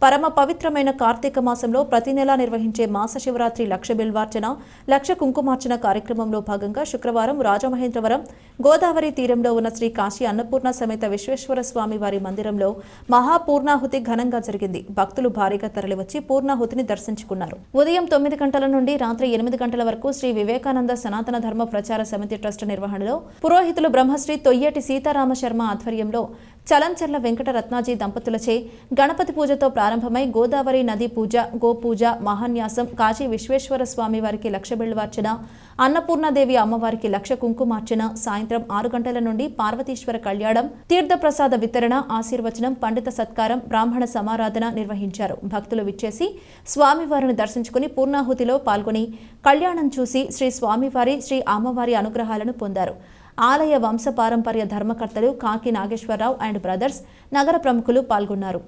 పరమ పవిత్రమైన కార్తీక మాసంలో ప్రతి నెలా నిర్వహించే మాస శివరాత్రి లక్ష బిల్వార్చన, లక్ష కుంకుమార్చన కార్యక్రమంలో భాగంగా శుక్రవారం రాజమహేంద్రవరం గోదావరి తీరంలో ఉన్న శ్రీ కాశీ అన్నపూర్ణ సమేత విశ్వేశ్వర స్వామి వారి మందిరంలో మహాపూర్ణాహుతి ఘనంగా జరిగింది. భక్తులు భారీగా తరలివచ్చి పూర్ణాహుతిని దర్శించుకున్నారు. ఉదయం 9 గంటల నుండి రాత్రి 8 గంటల వరకు శ్రీ వివేకానంద సనాతన ధర్మ ప్రచార సమితి ట్రస్ట్ నిర్వహణలో పురోహితులు బ్రహ్మశ్రీ తొయ్యటి సీతారామ శర్మ ఆధ్వర్యంలో చలంచర్ల వెంకట రత్నాజీ దంపతులచే గణపతి పూజతో ప్రారంభమై గోదావరి నది పూజ, గోపూజ, మహాన్యాసం, కాశీ విశ్వేశ్వర స్వామి వారికి లక్ష బిల్వార్చన, అన్నపూర్ణాదేవి అమ్మవారికి లక్ష కుంకుమార్చన, సాయంత్రం 6 గంటల నుండి పార్వతీశ్వర కళ్యాణం, తీర్థప్రసాద వితరణ, ఆశీర్వచనం, పండిత సత్కారం, బ్రాహ్మణ సమారాధన నిర్వహించారు. భక్తులు విచ్చేసి స్వామివారిని దర్శించుకుని పూర్ణాహుతిలో పాల్గొని కళ్యాణం చూసి శ్రీ స్వామివారి, శ్రీ అమ్మవారి అనుగ్రహాలను పొందారు. ఆలయ వంశపారంపర్య ధర్మకర్తలు కాకి నాగేశ్వరరావు అండ్ బ్రదర్స్, నగర ప్రముఖులు పాల్గొన్నారు.